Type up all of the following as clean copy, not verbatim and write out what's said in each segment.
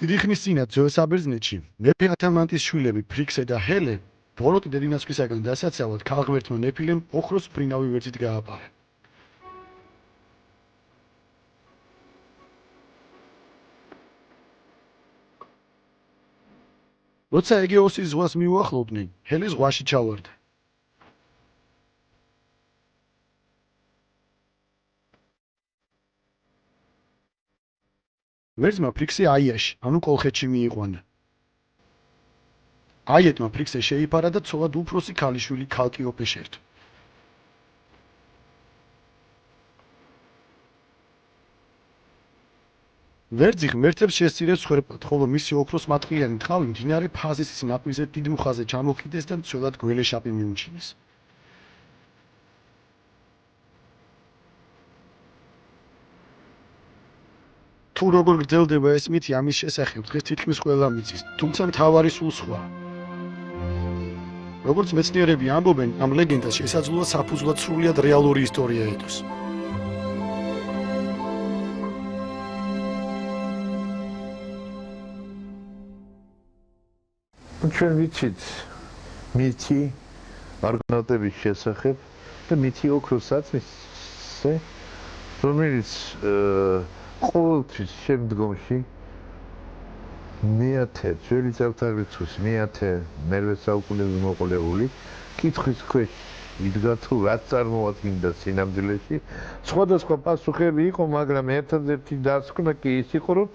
დიდი ხნის წინათ ძველ საბერძნეთში მეფე ათამანტის შვილები ფრიქსე და ჰელე ბოროტი დედინასწრისაგან დასაცავად ქალღმერთმა ნეფილემ ოქროს მფრინავი ვერძით გააპარა. როცა ეგეოსის ზღვას მიუახლოვდნენ, ჰელე ზღვაში ჩავარდა. ვერძმა ფრიქსე აიაში, ანუ კოლხეთში მიიყვანა. აიეტმა ფრიქსე შეიფარა და ცოლად უფროსი ქალიშვილი ქალკიოპე შეერთო. ვერძი ღმერთებს შესწირეს ხვერპლად, ხოლო მისი ოქროს მატყლიანი ტყავი მდინარე ფაზისის ნაპირზე დიდ მუხაზე ჩამოკიდეს და მცველად გველეშაპი მიუჩინეს. თუ როგორ გრძელდება ეს მითი ამის შესახებ დღეს თითქმის ყველა მიცის, თუმცა მთავარი სულ სხვა. როგორც მეცნიერები ამბობენ, ამ ლეგენდას შესაძლოა საფუძვლად სრულიად რეალური ისტორია ეთოს. ჩვენ ვიცით მითი არგონავტების შესახებ და მითი ოქროს საწმისზე, რომელიც ყოველთვის შემდგომში მეათე ძველი წელთაღრიცხვის მეათე მერვე საუკუნეზე მოყოლებული კითხვის ქვეშ იდგა თუ რაც წარმოადგენდა სინამდვილეში. სხვადასხვა პასუხები იყო, მაგრამ ერთადერთი დასკვნა კი ის იყო, რომ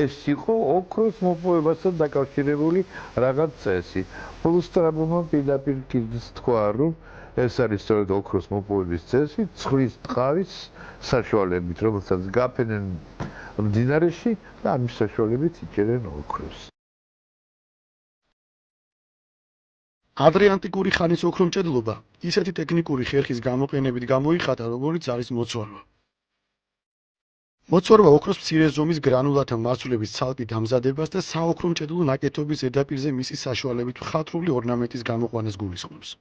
ეს იყო ოქროს მოპოვებასთან დაკავშირებული რაღაც წესი. ფულსტრაბმა პირდაპირ კიდეც თქვა, რომ ეს არის სწორედ ოქროს მოპოვების წესი, ცხვრის ტყავის საშუალებით, რომელსაც გაფენენ მდინარეში და ამის საშუალებით იჭერენ ოქროს. ადრე ანტიკური ხანის ოქრომჭედლობა ისეთი ტექნიკური ხერხის გამოყენებით გამოიხატა, როგორც არის მოცვარვა. მოცვარვა ოქროს მცირე ზომის გრანულათა მარცვლების ცალკით ამზადებას და საოქრომჭედლო ნაკეთობის ზედაპირზე მისი საშუალებით მხატვრული ორნამენტის გამოყვანას გულისხმობს.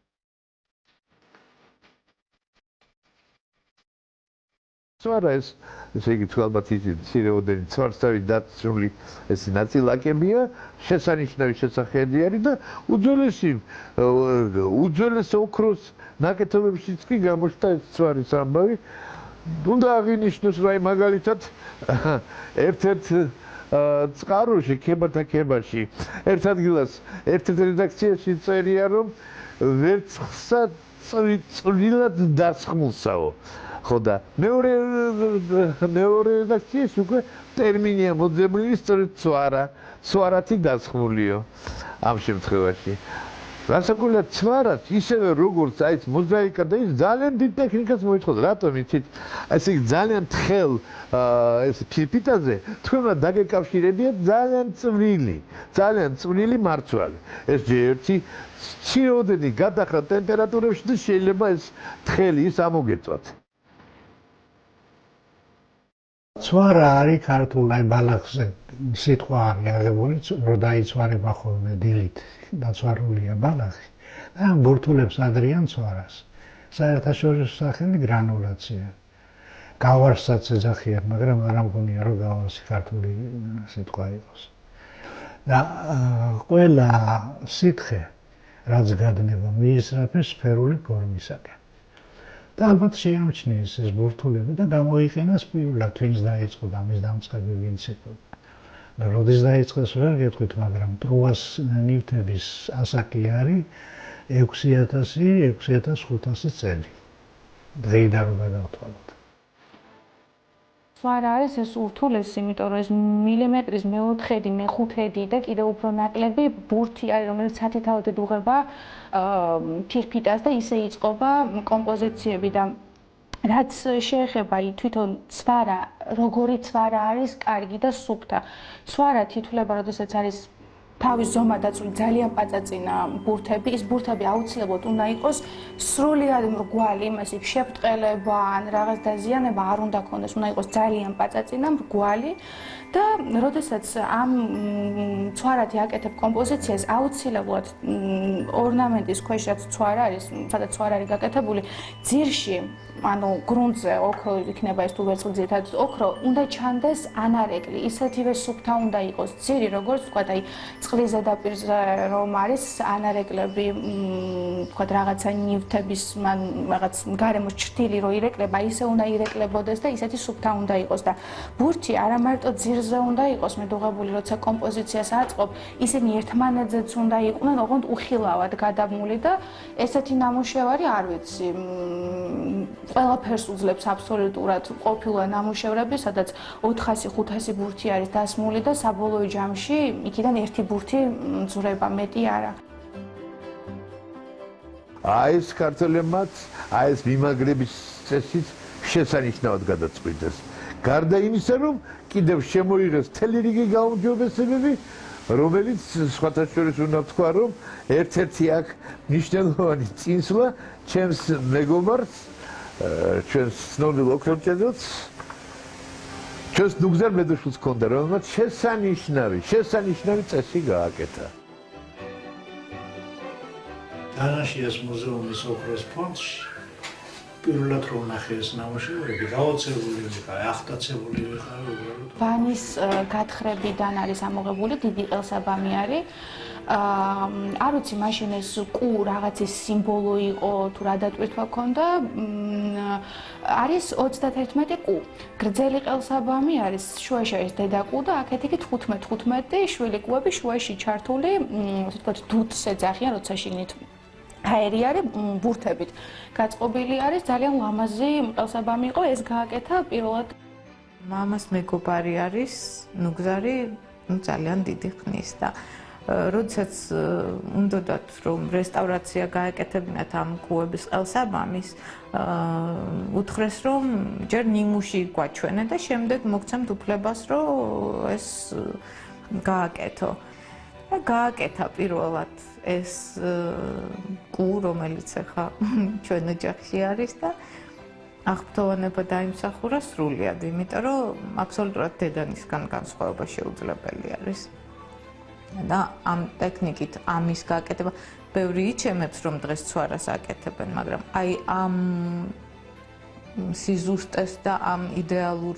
მოცვარა ესე იგი თუ ალბათ ის მცირეოდენი ცვარცავი დაცული ეს ნაწილაკებია, შესანიშნავი შესახედი არის და უძველეს ოქროს ნაკეთობებშიც კი გამოჩნდა ეს ცვარის ამბავი. უნდა აღინიშნოს, რომ მაგალითად ერთ-ერთ წყაროში, ქებათა ქებაში, ერთ ადგილას, ერთ-ერთ რედაქციაში წერია, რომ ვერცხლსა წვრილად დასხმულსაო. ხო და მეორე რედაქციაში უკვე ტერმინია მოძებნილი სწორედ ცვარათი დასხმულიო ამ შემთხვევაში. რასაკვირველია, ცვარაც ისევე როგორც აი ეს მოზაიკა და ის ძალიან დიდ ტექნიკას მოითხოვდა. რატომ იცით? ესე იგი ძალიან თხელ ეს ფირფიტაზე თქვენ უნდა დაგეკავშირებიათ ძალიან წვრილი მარცვალი. ეს ერთი მცირეოდენი გადახრა ტემპერატურებში და შეიძლება ეს თხელი ის ამოგეწვათ. ცვარა არის ქართულ აი ბალახზე სიტყვა არის აღებული, რომ დაიცვარება ხოლმე დილით, დაცვარულია ბალახი. და ამ ბურთულებს ადრიან ცვარას. საერთაშორისო სახელი გრანულაცია. გავარსაც ეძახიან, მაგრამ არ ამგონია, რომ გავარსი ქართული სიტყვა იყოს. და ყველა სითხე, რაც გადნება მიისწრაფეს სფერული ფორმისაკენ. და ალბათ შეამჩნიეს ეს ბურთულები და გამოიყენა სპიულად, ვინც დაიწყო და მის დამწყები ვინც იყო. და როდის დაიწყეს ვერ გეტყვით, მაგრამ ტრუას ნივთების ასაკი არის 6500 წელი. დღეიდან რომ გადავთვალოთ. ცვარა არის ეს ურთულესი, იმიტომ რომ ეს მილიმეტრის მეოთხედი, მეხუთედი და კიდევ უფრო ნაკლები ბურთი არის, რომელიც სათითაოდეთ უღება ფირფიტას და ისე იწყობა კომპოზიციები და რაც შეეხება თვითონ ცვარა, როგორი ცვარა არის კარგი და სუფთა. ცვარა თითულება, როდესაც არის თავის ზომა დაცული ძალიან პაწაწინა ბურთები, ის ბურთები აუცილებლად უნდა იყოს სრულად მრგვალი, იმას იქ შებრტყელება ან რაღაც დაზიანება არ უნდა ქონდეს, უნდა იყოს ძალიან პაწაწინა, მრგვალი და როდესაც ამ ცვარათი აკეთებ კომპოზიციას, აუცილებლად ორნამენტის ქვეშ რაც ცვარა არის, სადაც ცვარა არის გაკეთებული, ძირში ანუ გრუნტზე ოქრო იქნება ეს თუ ვერცხლი ძირითადად ოქრო, უნდა ჩანდეს ანარეკლი, ისეთივე სუფთა უნდა იყოს ძირი, როგორც ვთქვათ, აი წყლის ზედაპირზე რომ არის ანარეკლები, ვთქვათ, რაღაცა ნივთების, რაღაც გარემოს ჩრთილი რო ირეკლება, ისე უნდა ირეკლებოდეს და ისეთი სუფთა უნდა იყოს და ბურთი არა მარტო ძირზე უნდა იყოს მედუღებული, როცა კომპოზიციას აწყობ, ისინი ერთმანეთზეც უნდა იყვნენ ოღონდ უხილავად გადამული და ესეთი ნამუშევარი არ ვიცი ყველაფერს უძლებს აბსოლუტურად ყოფილა ნამუშევრები, სადაც 400-500 ბურთი არის დასმული და საბოლოო ჯამში იქიდან ერთი ბურთი ძვრება, მეტი არა. აი ეს ქართველებმაც, აი ეს მიმაგრების წესით შესანიშნავად გადაწყვიტეს. გარდა იმისა, რომ კიდევ შემოიღეს მთელი რიგი გაუმჯობესებები, რომელიც სხვათა შორის უნდა თქვა, რომ ერთ-ერთი აქ მნიშვნელოვანი წინსვლა ჩემს მეგობარს ჩვენს ცნობილ ოქროჭედელს ჩვენს ნუგზარ მედოშულს ჰქონდა, რომელმაც შესანიშნავი წესი გააკეთა. დანაშიას მუზეუმის ოქროს ფონდში პირველად რომ ნახე ეს ნამუშევრები, გაოცებული ვიყავი, ახტაცებული ვიყავი უბრალოდ. ვანის გათხრებიდან არის ამოღებული დიდი ყელსაბამი არის. არ ვიცი მაშინ ეს კუ რაღაცის სიმბოლო იყო თუ რა დატვირთვა ქონდა. არის 31 კუ. გრძელი ყელსაბამი არის, შუაში არის დედა კუ და აქეთ-იქ 15 შვილი კუები შუაში ჩართული, ასე ვთქვათ, დუტს ეძახიან, როცა შიგნით ჰაერი არის ბურთებით. გაწყობილი არის ძალიან ლამაზი ყელსაბამი იყო, ეს გააკეთა პირველად მამას მეგობარი არის, ნუგზარი ძალიან დიდი ხნის და როდესაც უნდათ რომ რესტავრაცია გაეკეთებინათ ამ კუების ყელსაბამის, უთხრეს რომ ჯერ ნიმუში გვაჩვენე და შემდეგ მოგცემთ უფლებას რომ ეს გააკეთო. და გააკეთა პირველად ეს კუ, რომელიც ახლა ჩვენ ოჯახში არის და აღფრთოვანება დაიმსახურა სრულიად, იმიტომ რომ აბსოლუტურად დედანისგან განსხვავება შეუძლებელი არის. და ამ ტექნიკით ამის გააკეთება ბევრი იჩემებს რომ დღეს ცვარას აკეთებენ, მაგრამ აი ამ სიზუსტეს და ამ იდეალურ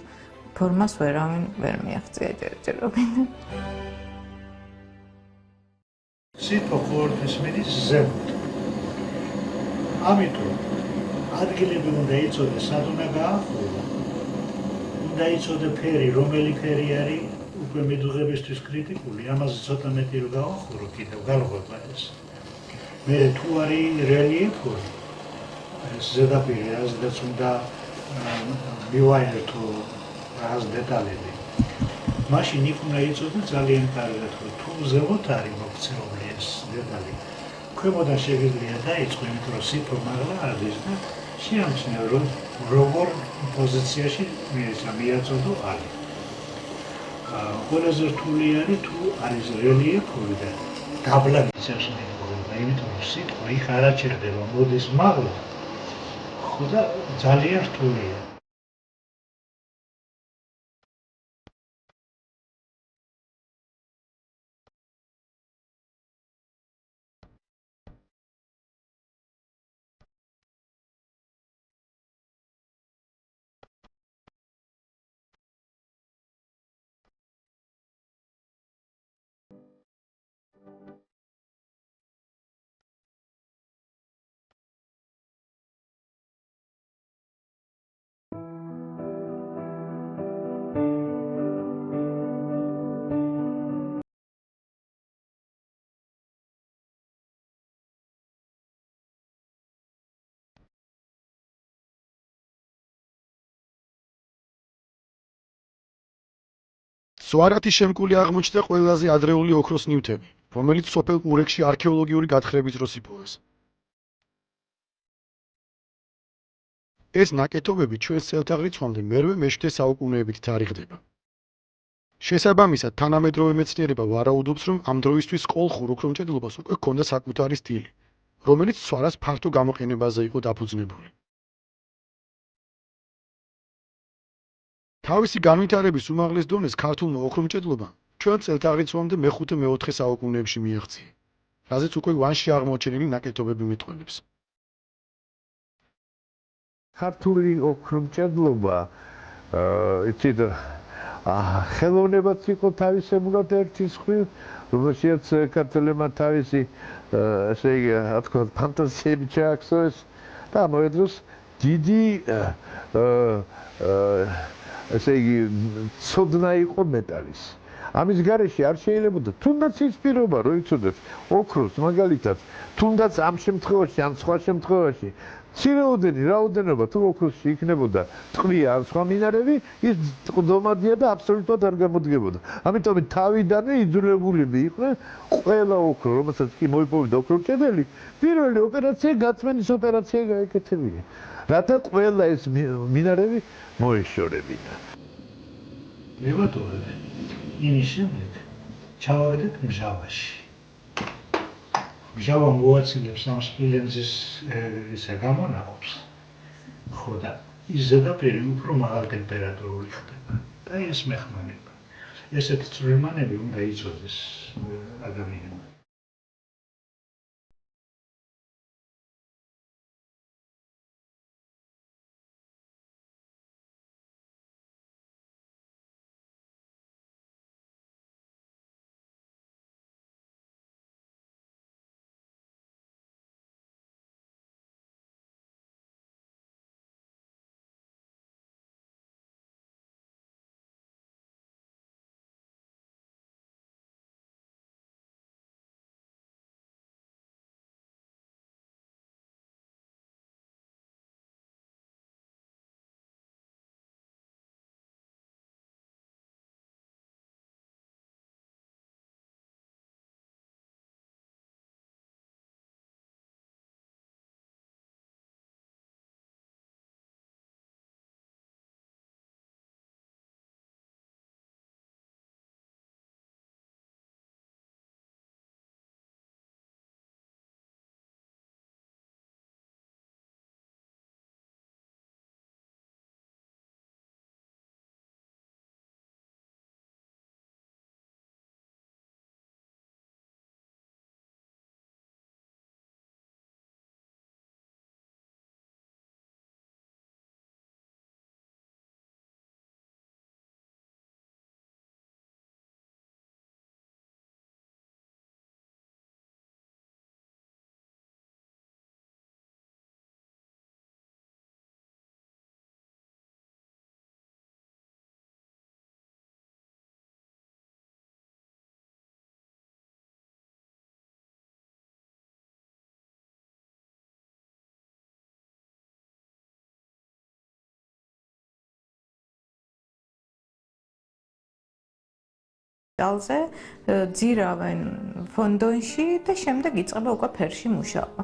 ფორმას ვერავინ ვერ მიაღწია ჯერჯერობით. სიტყვა ყოველთვის მიდის ზემოთ. ამიტომ ადგილები უნდა იცოდეს, სად უნდა გაახურვა. უნდა იცოდეს ფერი, რომელი ფერი არის უკვე მედუღებისთვის კრიტიკული, ამაზე ცოტა მეტი რომ გავახურო კიდევ გალღვება ეს. მე თუ არის რელიეფური, ეს ზედაპირი, რაზედაც უნდა მივაერთო რაღაც დეტალები. მაშინ იქ უნდა იცოდეს ძალიან კარგად, რომ თუ ზემოთ არის მოქცეული ეს დეტალი, ქვემოდან შეგიძლია დაიწყო, იმიტომ რომ სიტყვა მაღლა არის და შეამჩნია, რომ როგორ პოზიციაში მიაწოდო არის. ყველაზე რთული არის თუ არის რელიეფური და დაბლა გიწევს მეგობრობა, იმიტომ რომ სიტყვა იქ არ აჩერდება, მოდის მაღლა, ხო და ძალიან რთულია. სვარათი შემკული აღმოჩნდა ყველაზე ადრეული ოქროს ნივთები, რომელიც სოფელ ყურეში არქეოლოგიური გათხრების დროს იპოვეს. ეს ნაკეთობები ჩვენს წელთაღრიცხვამდე მერვე-მეშვიდე საუკუნეებით თარიღდება. შესაბამისად, თანამედროვე მეცნიერება ვარაუდობს, რომ ამ დროისთვის კოლხურ ოქრომჭედლობას უკვე ჰქონდა საკუთარი სტილი, რომელიც სვარას ფართო გამოყენებაზე იყო დაფუძნებული. თავისი განვითარების უმაღლეს დონეს ქართულმა ოქრომჭედლობამ ჩვენ წელთაღრიცხვამდე მე-5-მე-4 საუკუნეებში მიაღწია, რაზეც უკვე ვანში აღმოჩენილი ნაკეთობები მეტყველებს. ქართული ოქრომჭედლობა, იცით, ხელოვნებაც იყო თავისებურად ერთი მხრივ, რომელშიც ქართველებმა თავისი, ესე იგი, რა თქმა უნდა, ფანტაზიები ჩააქცევეს და ამავდროულად დიდი ესე იგი, ცოდნა იყო მეტალის. ამის გარეშე არ შეიძლებოდა თუნდაც ის პირობა, რომ იცოდეთ ოქროს მაგალითად, თუნდაც ამ შემთხვევაში, ან სხვა შემთხვევაში ცირეოდენი რაოდენობა თუ ოქროსში იქნებოდა ტყვია ან სხვა მინარევი, ის ყდომადია და აბსოლუტურად არ გამოდგებოდა. ამიტომ თავიდანვე იძულებულები იყვნენ ყველა ოქრო, რომელსაც კი მოიპოვებდა ოქრომჭედელი, პირველი ოპერაცია გაწმენის ოპერაცია გაეკეთებინა. რათა ყველა ეს მინარევი მოეშორებინა. მევატოვებ იმის შემდეგ ჩავავედეთ მჟავაში. მჟავა მოაცილებს ამ სპილენძის ისა გამონაყოფს. ხო და ის ზედაპირი უფრო მაღალ ტემპერატურული ხდება და ეს მეხმარება. ესეთი წვრილმანები უნდა იცოდეს ადამიანმა. ძალზე ძირავენ ფონდონში და შემდეგ იწყება უკვე ფერში მუშაობა.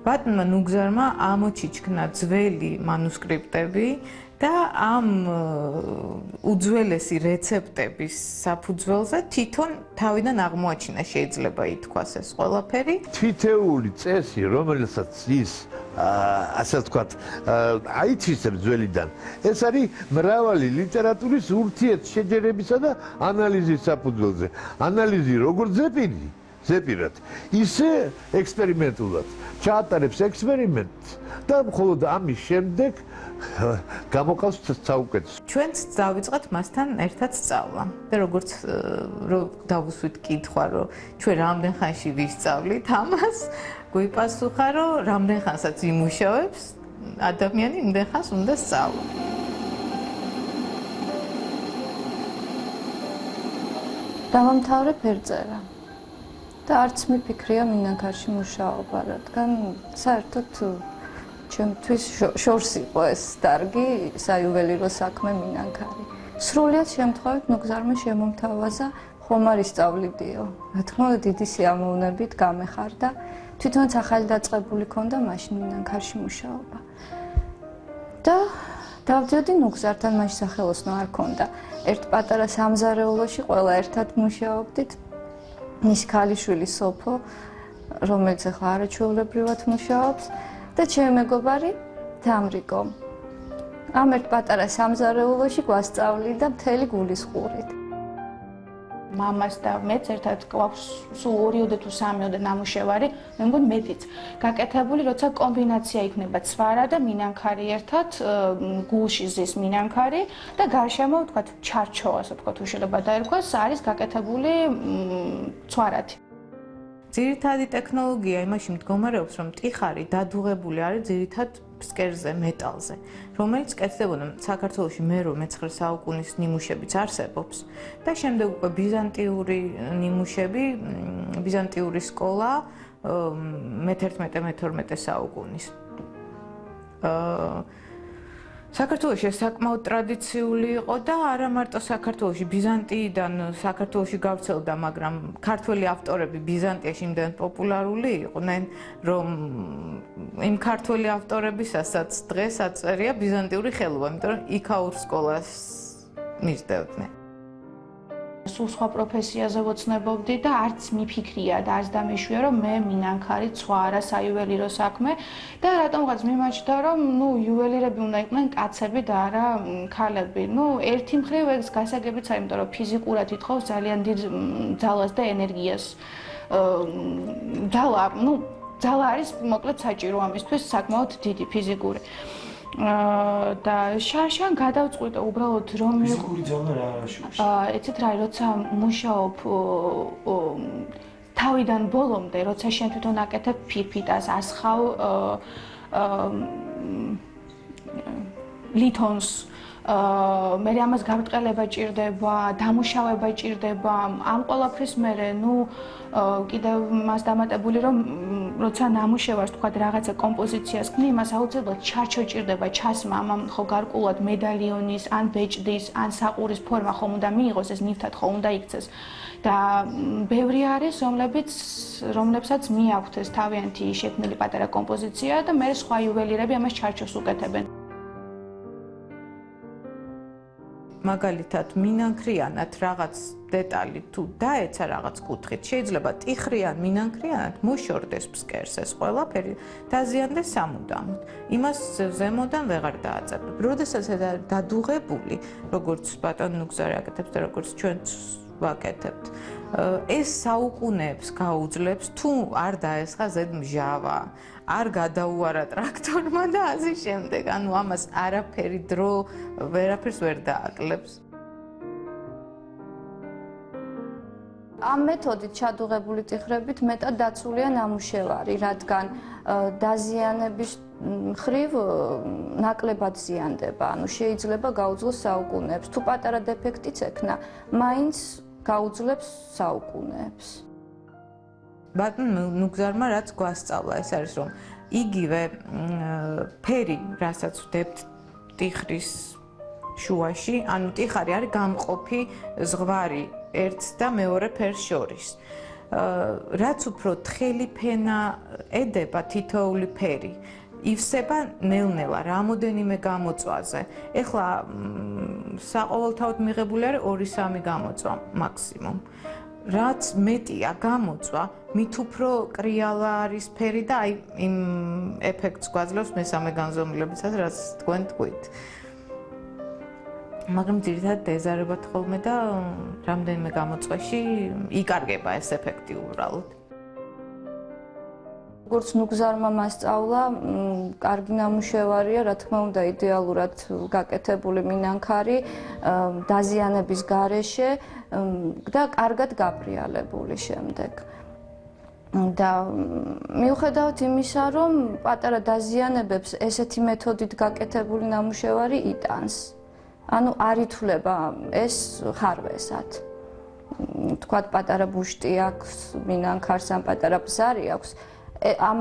ბატონმა ნუგზარმა ამოჩიჩქნა ძველი მანუსკრიპტები და ამ უძველესი რეცეპტების საფუძველზე თვითონ თავიდან აღმოაჩინა, შეიძლება ითქვას ეს ყველაფერი. თითეული წესი, რომელსაც ის ასე ვთქვათ, აითვისებს ძველიდან, ეს არის მრავალი ლიტერატურის ურთიერთშეჯერებისა და ანალიზის საფუძველზე. ანალიზი როგორც ზეპირად, ისე ექსპერიმენტულად ჩაატარებს ექსპერიმენტს და მხოლოდ ამის შემდეგ გამოყავს საუკეთესო. ჩვენც დავიწყეთ მასთან ერთად სწავლა. და როგორც დავუსვით კითხვა, რომ ჩვენ რამდენ ხანში ვისწავლით ამას, გვიპასუხა, რომ რამდენ ხანსაც იმუშავებს, ადამიანი იმდენ ხანს უნდა სწავლა. დავამთავრე ფერწერა. და არც მიფიქრია მინანქარში მუშაობა, რადგან საერთოდ ჩემთვის შორს იყო ეს დარგი, საიუველირო საქმე მინანქარი. სრულიად შემთხვევით ნუგზარმა შემომთავაზა ხომ არ ისწავლიდიო. რა თქმა უნდა, დიდი სიამოვნებით გამეხარდა. თვითონაც ახალი დაწყებული ქონდა მაშინ მინანქარში მუშაობა. და დავდიოდი ნუგზართან, მაშინ სახელოსნო არ ქონდა. ერთ პატარა სამზარეულოში ყველა ერთად მუშაობდით. მის ქალიშვილი სოფო, რომელიც ახლა არაჩვეულებრივად მუშაობს და ჩემი მეგობარი დამრიგო. ამ ერთ პატარა სამზარეულოში გვასწავლიდა მთელი გულისხმობით. მამას და მეც ერთად გვაქვს სულ 2-ოდე თუ 3-ოდე ნამუშევარი, მე მგონი მეტიც. გაკეთებული, როცა კომბინაცია იქნება ცვარა და მინანქარი ერთად, გულში ზის მინანქარი და გარშემო, ვთქვათ, ჩარჩო, ასე ვთქვათ, შეიძლება დაერქვას, არის გაკეთებული ცვარათი. ძირითადი ტექნოლოგია იმაში მდგომარეობს, რომ ტიხარი დადუღებული არის ძირითად ფსკერზე, მეტალზე, რომელიც კეთდებოდა საქართველოში მე-19 საუკუნის ნიმუშებიც არსებობს და შემდეგ უკვე ბიზანტიური ნიმუშები, ბიზანტიური სკოლა მე-11-მე-12 საუკუნის. საქართველოში ეს საკმაოდ ტრადიციული იყო და არა მარტო საქართველოში, ბიზანტიიდან საქართველოში გავრცელდა, მაგრამ ქართველი ავტორები ბიზანტიაში იმდენ პოპულარული იყვნენ, რომ იმ ქართველი ავტორებისაც დღეს აწერია ბიზანტიური ხელობა, იმიტომ რომ იქაურ სკოლას მისდევდნენ. სულ სხვა პროფესიაზე ვოცნებობდი და არც მიფიქრია და არც დამეშვია, რომ მე მინანქარი ცვარა, საიუველირო საქმე და რატომღაც მიმაჩნდა, რომ იუველირები უნდა იყვნენ კაცები და არა ქალები. ერთი მხრივ ეს გასაგებიც არის, იმიტომ რომ ფიზიკურად ითხოვს ძალიან დიდ ძალას და ენერგიას. ძალა არის მოკლედ საჭირო ამისთვის, sakmaud დიდი ფიზიკური. და შარშან გადავწყვიტე უბრალოდ რომ ფიზიკური ძალა რა არის? ეცეთ რა, როცა მუშაობ თავიდან ბოლომდე, როცა შენ თვითონ აკეთებ ფირფიტას, ასხავ ლითონს, მე ამას გაბრტყელება ჭირდება, დამუშავება ჭირდება, ამ ყველაფრის მერე, კიდევ მას დამატებული რომ როცა ნამუშევარს თქვა რაღაცა კომპოზიციას ქნი, იმას აუცილებლად ჩარჩო ჭირდება, ჩასმა, ამან ხო გარკვეულად მედალიონის, ან ბეჭდის, ან საყურის ფორმა ხომ უნდა მიიღოს, ეს ნივთად ხო უნდა იქცეს. და ბევრი არის, რომლებსაც მიაქვთ ეს თავიანთი შექმნილი პატარა კომპოზიცია და მე სხვა იუველირები ამას ჩარჩოს უკეთებენ. მაგალითად, მინანქრიანად რაღაც დეტალი თუ დაეცა რაღაც კუთხით, შეიძლება ტიხრიან მინანქრიანად მოშორდეს ფსკერს ეს ყველაფერი, დაზიანდეს სამუდამოდ. იმას ზემოდან ვეღარ დააწერებ. როდესაც დადუღებული, როგორც ბატონ ნუგზარი აკეთებს და როგორც ჩვენც ვაკეთებთ, ეს საუკუნეებს გაუძლებს, თუ არ დაესხა ზედ მჟავა, არ გადაუარა ტრაქტორმა და ასე შემდეგ. ანუ ამას არაფერი დრო ვერაფერს ვერ დააკლებს. ამ მეთოდით ჩადუღებული ტიხრებით მეტად დაცულია ნამუშევარი, რადგან დაზიანების მხრივ ნაკლებად ზიანდება, ანუ შეიძლება გაუძლოს საუკუნეებს. თუ პატარა დეფექტიც ექნა, მაინც გაუძლებს საუკუნეებს. ბატონ ნუგზარმა რაც გვასწავლა, ეს არის რომ იგივე ფერი, რასაც ვდებთ ტიხრის შუაში, ანუ ტიხარი არის გამყოფი ზღვარი ერთ და მეორე ფერს შორის. რაც უფრო თხელი ფენა ედება თითოეული ფერი, ივსება ნელ-ნელა რამოდენიმე გამოწვაზე. ეხლა საყოველთაოდ მიღებული არის 2-3 გამოწვა მაქსიმუმ. რაც მეტია გამოწვა, მით უფრო კრიალა არის ფერი და აი იმ ეფექტს გვაძლევს მესამე განზომილებისას, რაც თქვენ თქვით. მაგრამ ძირითადად ეზარებათ ხოლმე და რამდენიმე გამოწვაში იკარგება ეს ეფექტი უბრალოდ. როგორც ნუგზარმა მასწავლა, კარგი ნამუშევარია, რა თქმა უნდა, იდეალურად გაკეთებული მინანქარი, დაზიანების გარეშე და კარგად გაბრიალებული შემდეგ. და მიუხედავად იმისა, რომ პატარა დაზიანებებს ესეთი მეთოდით გაკეთებული ნამუშევარი იტანს. ანუ არ ითვლება ეს ხარვესად. თქვათ, პატარა ბუშტი აქვს, მინანქარს ან პატარა ბზარი აქვს. ამ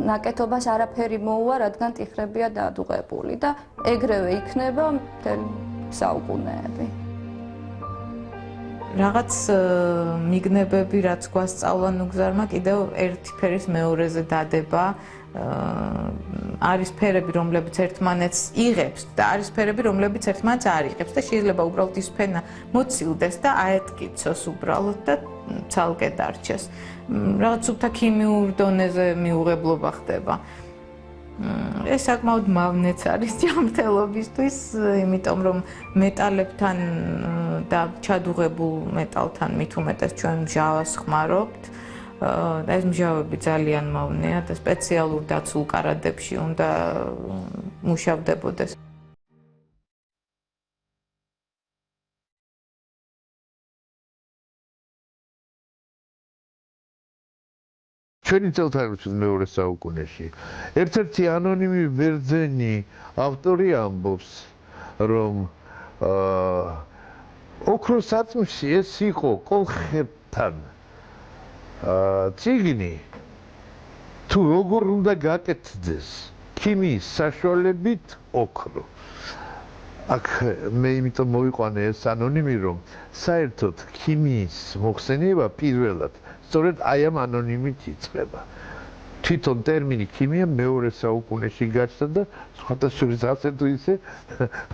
ნაკეთობას არაფერი მოუვა, რადგან ტიხრებია დადუღებული და ეგრევე იქნება მთელი საუკუნეები. რაღაც მიგნებები, რაც გვასწავლა ნუგზარმა, კიდევ ერთი ფერის მეორეზე დადება, არის სფერები, რომლებიც ერთმანეთს იღებს და არის სფერები, რომლებიც ერთმანეთს არ იღებს და შეიძლება უბრალოდ ის ფენა მოცილდეს და აეთკიცოს უბრალოდ და ცალკე დარჩეს. Რაღაც სუფთა ქიმიურ დონეზე მიუღებლობა ხდება. ეს საკმაოდ მავნეც არის ჯანმრთელობისთვის, იმიტომ რომ მეტალებთან და ჩადუღებულ მეტალთან მით უმეტეს ჩვენ მჟავას ხმარობთ. და ეს მჟავები ძალიან მავნეა და სპეციალურ დაცულ კარადებში უნდა მუშავდებოდეს. ჩვენი წელთაღრიცხვის მეორე საუკუნეში ერთ-ერთი ანონიმი ბერძენი ავტორი ამბობს, რომ ოქროს საწმში ეს იყო კოლხეთთან წიგნი თუ როგორ უნდა გაკეთდეს ქიმიის საშუალებით ოქრო. აქ მე იმიტომ მოვიყვანე ეს ანონიმი, რომ საერთოდ ქიმიის მოხსენება პირველად სწორედ აი ამ ანონიმით იწყება. თვითონ ტერმინი ქიმია მეორე საუკუნეში გაჩნდა და სხვათა შორის ასე თუ ისე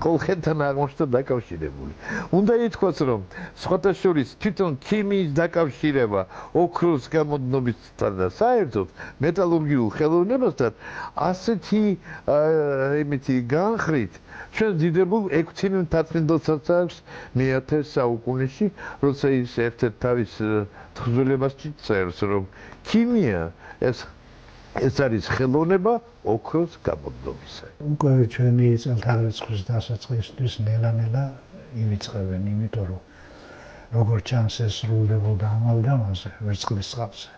კოლხეთთან აღმოჩნდა დაკავშირებული. უნდა ითქვას, რომ სხვათა შორის თვითონ ქიმიის დაკავშირება ოქროს გამოდნობასთან და საერთოდ მეტალურგიულ ხელოვნებასთან ასეთი იმითი განხრით ჩვენ დიდებულ 6 მთაწმინდელსაც აქვს მე-10 საუკუნეში, როცა ის ერთ-ერთ თავის თხზულებაში წერს, რომ ქიმია ეს არის ხელოვნება ოქროს გამოდნობისა. უკვე ჩვენი წელთაღრიცხვის დასაწყისისთვის ნელა-ნელა ივიწყებენ, იმიტომ რომ როგორც ჩანს ეს სრულდებოდა ამალგამაზე, ვერცხლის წყალზე.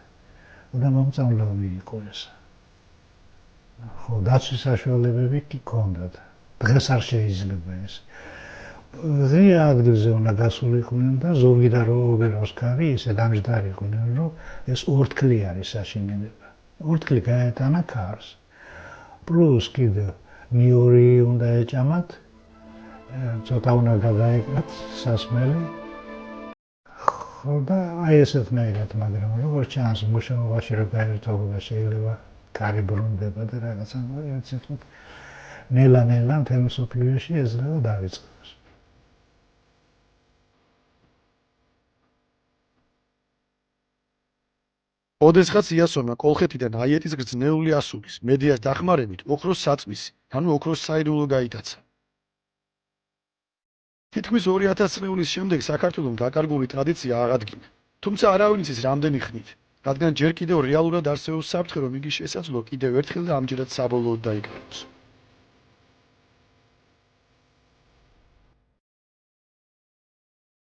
უნდა მომწამლავი იყო ეს. ხო, დაცვის საშუალებები კი ჰქონდათ. დღეს არ შეიძლება ეს. ღია ადგილზე უნდა გასულიყვნენ და ზოგი და როუგეროს ქარი ისე დამჯდარიყვნენ, რომ ეს ორთქლი არის საშინელება. ორთქლი გაეტანა ქარს. პლუს კიდევ ნიორი უნდა ეჭამათ, ცოტა უნდა გადაეკრათ სასმელი. ხო და აი ესეთნაირად, მაგრამ როგორც ჩანს, მუშაობაში რო გაერთიანება შეიძლება ქარი ბრუნდება და რაღაცა ერთ წუთით ნელა-ნელა მთელ მსოფლიოში ეძლევა დავიწყოს. ოდესღაც იასონმა კოლხეთიდან აიეტის გრძნეული ასულის, მედიას დახმარებით ოქროს საწმისი, ანუ ოქროს საიდუმლო გაიტაცა. თითქმის 2000 წლის შემდეგ საქართველოს დაკარგული ტრადიცია აღადგინა. თუმცა არავინ იცის რამდენი ხნით, რადგან ჯერ კიდევ რეალურად არსებობს საფრთხე, რომ იგი შესაძლოა კიდევ ერთხელ და ამჯერად საბოლოოდ დაიკარგოს.